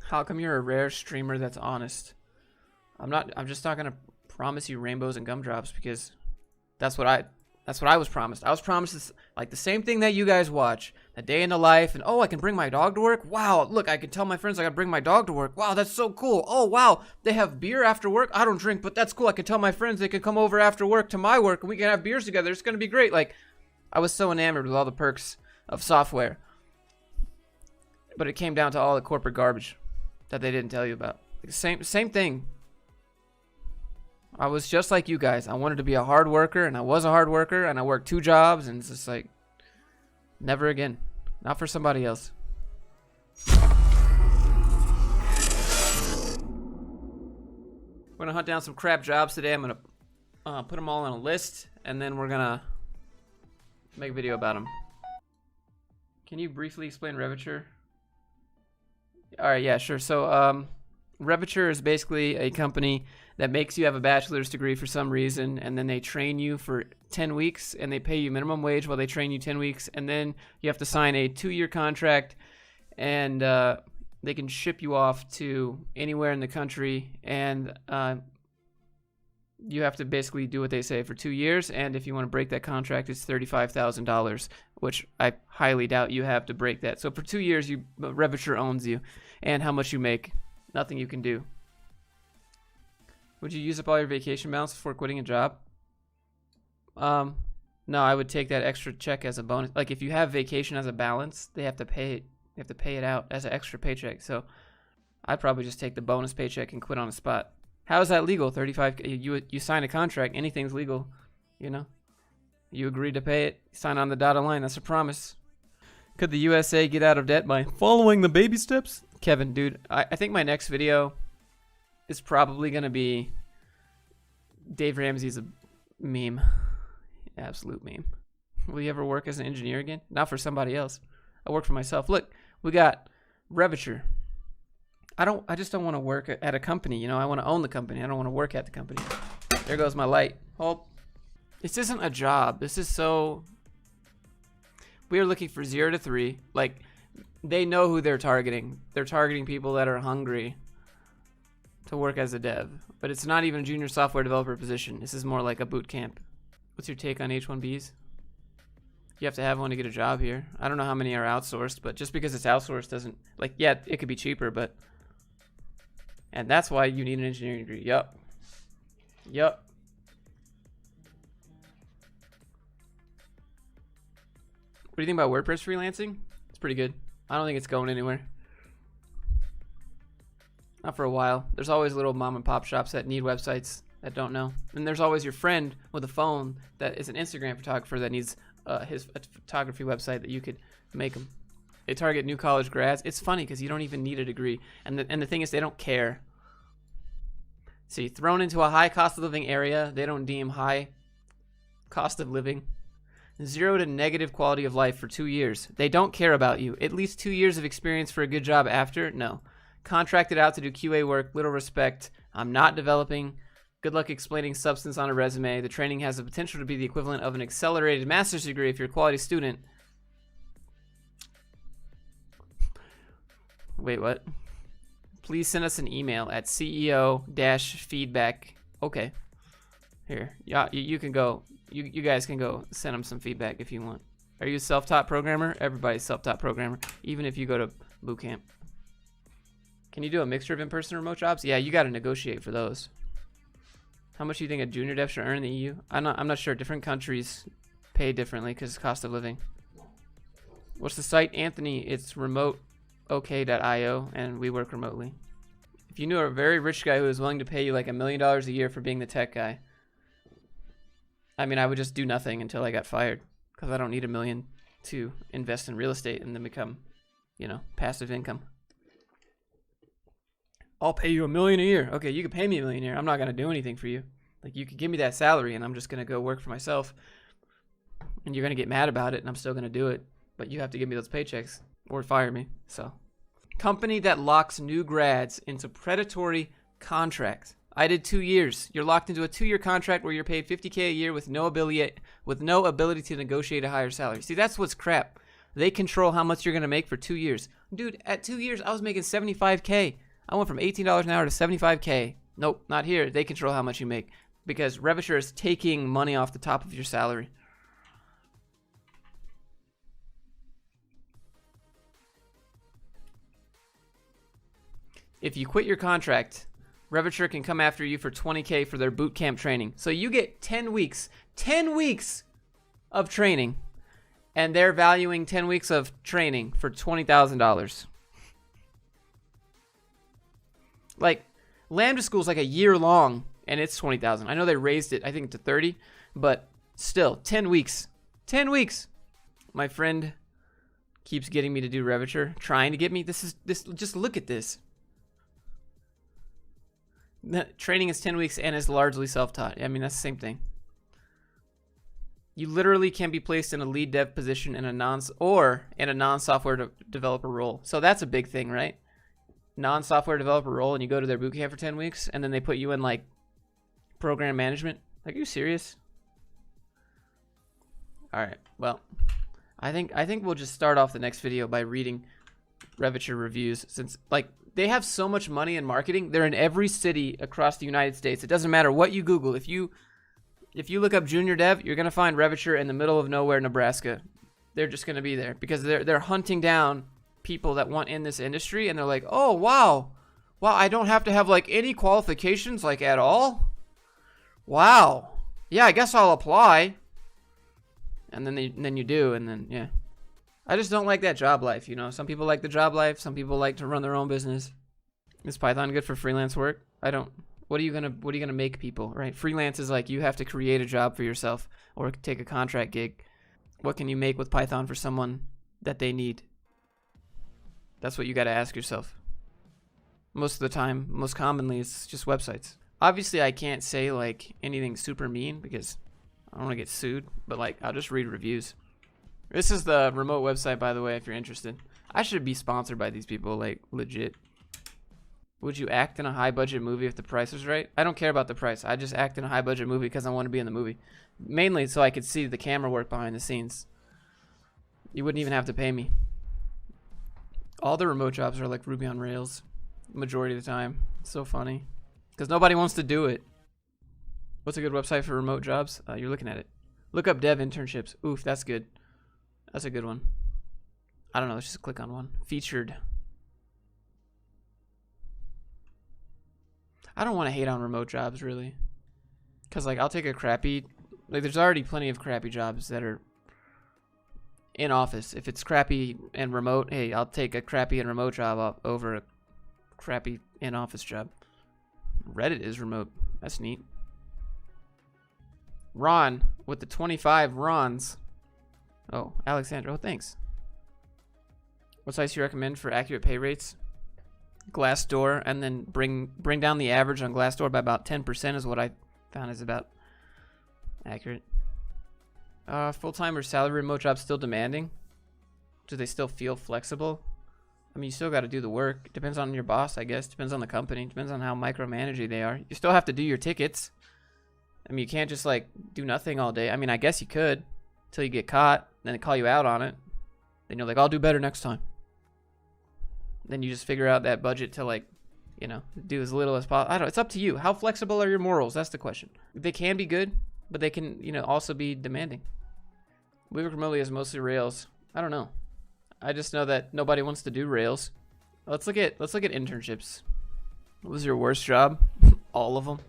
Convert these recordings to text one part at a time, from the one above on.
How come you're a rare streamer that's honest? I'm just not gonna promise you rainbows and gumdrops because that's what I was promised. I was promised this, like the same thing that you guys watch, a day in the life, and oh, I can bring my dog to work. Wow, look, I can tell my friends I gotta bring my dog to work. Wow, that's so cool. Oh wow, they have beer after work. I don't drink, but that's cool. I can tell my friends they can come over after work to my work and we can have beers together. It's gonna be great. Like, I was so enamored with all the perks of software, but it came down to all the corporate garbage that they didn't tell you about. Same thing. I was just like you guys. I wanted to be a hard worker, and I was a hard worker, and I worked 2 jobs, and it's just like, never again. Not for somebody else. We're gonna hunt down some crap jobs today. I'm gonna put them all on a list, and then we're gonna make a video about them. Can you briefly explain Revature? Alright, yeah, sure. So, Revature is basically a company that makes you have a bachelor's degree for some reason, and then they train you for 10 weeks, and they pay you minimum wage while they train you 10 weeks, and then you have to sign a 2-year contract, and they can ship you off to anywhere in the country, and you have to basically do what they say for 2 years, and if you want to break that contract, it's $35,000, which I highly doubt you have to break that. So for 2 years, Revature owns you, and how much you make, nothing you can do. Would you use up all your vacation balance before quitting a job? No, I would take that extra check as a bonus. Like, if you have vacation as a balance, they have to pay it. You have to pay it out as an extra paycheck. So I'd probably just take the bonus paycheck and quit on the spot. How is that legal? 35. You sign a contract. Anything's legal. You know. You agree to pay it. Sign on the dotted line. That's a promise. Could the USA get out of debt by following the baby steps? Kevin, dude, I think my next video is probably gonna be Dave Ramsey's a meme. Absolute meme. Will you ever work as an engineer again? Not for somebody else. I work for myself. Look, we got Revature. I just don't want to work at a company, you know. I want to own the company. I don't want to work at the company. There goes my light. Hold. This isn't a job. This is so... We are looking for 0 to 3. Like, they know who they're targeting. They're targeting people that are hungry to work as a dev. But it's not even a junior software developer position. This is more like a boot camp. What's your take on H-1Bs? You have to have one to get a job here. I don't know how many are outsourced, but just because it's outsourced doesn't... Like, yeah, it could be cheaper, but... And that's why you need an engineering degree. Yup. Yup. What do you think about WordPress freelancing? It's pretty good. I don't think it's going anywhere. Not for a while. There's always little mom and pop shops that need websites that don't know. And there's always your friend with a phone that is an Instagram photographer that needs his photography website that you could make them. They target new college grads. It's funny because you don't even need a degree. And the thing is, they don't care. So you're thrown into a high cost of living area. They don't deem high cost of living. 0 to negative quality of life for 2 years. They don't care about you. At least 2 years of experience for a good job after? No. Contracted out to do QA work, little respect. I'm not developing. Good luck explaining substance on a resume. The training has the potential to be the equivalent of an accelerated master's degree if you're a quality student. Wait, what? Please send us an email at CEO-feedback. Okay. Here. Yeah, you can go. You guys can go send them some feedback if you want. Are you a self-taught programmer? Everybody's self-taught programmer, even if you go to bootcamp. Can you do a mixture of in-person and remote jobs? Yeah, you got to negotiate for those. How much do you think a junior dev should earn in the EU? I'm not sure. Different countries pay differently because of cost of living. What's the site? Anthony, it's remoteok.io, and we work remotely. If you knew a very rich guy who was willing to pay you like $1 million a year for being the tech guy, I mean, I would just do nothing until I got fired because I don't need $1 million to invest in real estate and then become, you know, passive income. I'll pay you $1 million a year. Okay, you can pay me $1 million a year. I'm not gonna do anything for you. Like, you could give me that salary, and I'm just gonna go work for myself. And you're gonna get mad about it, and I'm still gonna do it. But you have to give me those paychecks or fire me. So, company that locks new grads into predatory contracts. I did 2 years. You're locked into a 2-year contract where you're paid $50K a year with no ability to negotiate a higher salary. See, that's what's crap. They control how much you're going to make for 2 years. Dude, at 2 years, I was making $75K. I went from $18 an hour to $75K. Nope, not here. They control how much you make because Revature is taking money off the top of your salary. If you quit your contract, Revature can come after you for $20K for their bootcamp training. So you get 10 weeks of training, and they're valuing 10 weeks of training for $20,000. Like, Lambda School's like a year long, and it's $20,000. I know they raised it, I think, to 30, but still, 10 weeks. 10 weeks. My friend keeps getting me to do Revature, trying to get me. Just look at this. The training is 10 weeks and is largely self-taught. I mean, that's the same thing. You literally can be placed in a lead dev position in a non-software developer role. So that's a big thing, right? Non-software developer role, and you go to their bootcamp for 10 weeks, and then they put you in like program management. Like, are you serious? All right. Well, I think we'll just start off the next video by reading Revature reviews, since like they have so much money in marketing. They're in every city across the United States. It doesn't matter what you Google. If you look up junior dev, you're gonna find Revature in the middle of nowhere, Nebraska. They're just gonna be there because they're hunting down people that want in this industry, and they're like, oh wow, I don't have to have like any qualifications like at all. Wow, yeah, I guess I'll apply. And then you do, and then yeah. I just don't like that job life, you know. Some people like the job life. Some people like to run their own business. Is Python good for freelance work? I don't. What are you gonna make people, right? Freelance is like you have to create a job for yourself or take a contract gig. What can you make with Python for someone that they need? That's what you got to ask yourself. Most of the time, most commonly, it's just websites. Obviously, I can't say like anything super mean because I don't want to get sued. But like, I'll just read reviews. This is the remote website, by the way, if you're interested. I should be sponsored by these people, like, legit. Would you act in a high-budget movie if the price is right? I don't care about the price. I just act in a high-budget movie because I want to be in the movie. Mainly so I could see the camera work behind the scenes. You wouldn't even have to pay me. All the remote jobs are like Ruby on Rails. Majority of the time. It's so funny. Because nobody wants to do it. What's a good website for remote jobs? You're looking at it. Look up dev internships. Oof, that's good. That's a good one. I don't know. Let's just click on one. Featured. I don't want to hate on remote jobs, really. Because, like, I'll take a crappy... Like, there's already plenty of crappy jobs that are in office. If it's crappy and remote, hey, I'll take a crappy and remote job over a crappy in-office job. Reddit is remote. That's neat. Ron with the 25 Rons. Oh, Alexandra. Oh, thanks. What sites do you recommend for accurate pay rates? Glassdoor, and then bring down the average on Glassdoor by about 10% is what I found is about accurate. Full-time or salary remote jobs still demanding? Do they still feel flexible? I mean, you still got to do the work. Depends on your boss, I guess. Depends on the company. Depends on how micromanaging they are. You still have to do your tickets. I mean, you can't just, like, do nothing all day. I mean, I guess you could until you get caught. Then they call you out on it. Then you're like, I'll do better next time. Then you just figure out that budget to, like, you know, do as little as possible. I don't know. It's up to you. How flexible are your morals? That's the question. They can be good, but they can, you know, also be demanding. We work remotely as mostly Rails. I don't know. I just know that nobody wants to do Rails. Let's look at internships. What was your worst job? All of them.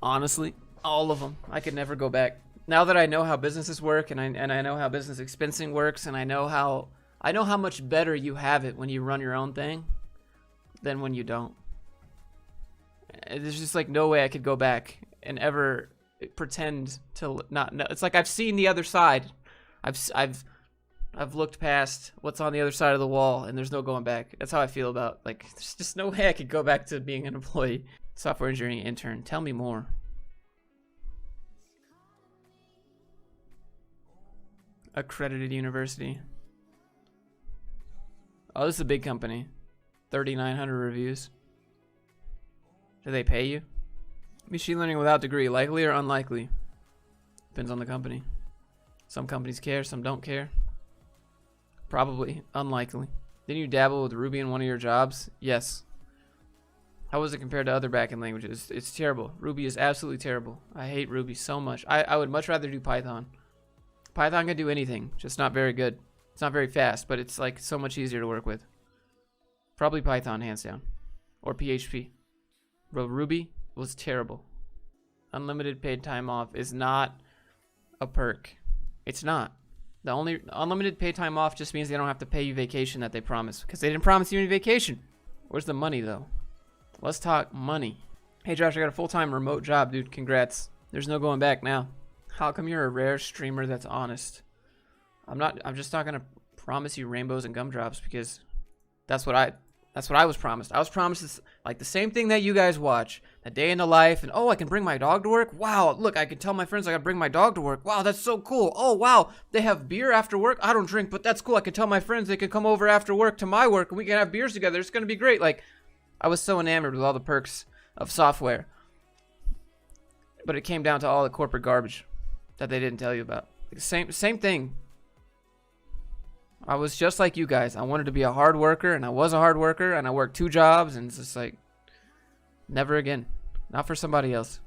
Honestly, all of them. I could never go back. Now that I know how businesses work, and I know how business expensing works, and I know how much better you have it when you run your own thing than when you don't. There's just like no way I could go back and ever pretend to not know. It's like I've seen the other side. I've looked past what's on the other side of the wall, and there's no going back. That's how I feel about, like, there's just no way I could go back to being an employee. Software engineering intern. Tell me more. Accredited university. Oh, this is a big company. 3,900 reviews. Do they pay you? Machine learning without degree. Likely or unlikely? Depends on the company. Some companies care, some don't care. Probably. Unlikely. Didn't you dabble with Ruby in one of your jobs? Yes. How was it compared to other backend languages? It's terrible. Ruby is absolutely terrible. I hate Ruby so much. I would much rather do Python. Python can do anything, just not very good. It's not very fast, but it's like so much easier to work with. Probably Python, hands down. Or PHP. Bro, Ruby was terrible. Unlimited paid time off is not a perk. It's not. The only unlimited paid time off just means they don't have to pay you vacation that they promised, because they didn't promise you any vacation. Where's the money, though? Let's talk money. Hey, Josh, I got a full-time remote job, dude. Congrats. There's no going back now. How come you're a rare streamer that's honest? I'm just not gonna promise you rainbows and gumdrops, because that's what I was promised. I was promised this, like the same thing that you guys watch, a day in the life, and oh, I can bring my dog to work. Wow, look, I can tell my friends I gotta bring my dog to work. Wow, that's so cool. Oh wow, they have beer after work. I don't drink, but that's cool. I can tell my friends they can come over after work to my work and we can have beers together. It's gonna be great. Like, I was so enamored with all the perks of software, but it came down to all the corporate garbage that they didn't tell you about. Like, same thing. I was just like you guys. I wanted to be a hard worker, and I was a hard worker, and I worked 2 jobs, and it's just like, never again. Not for somebody else.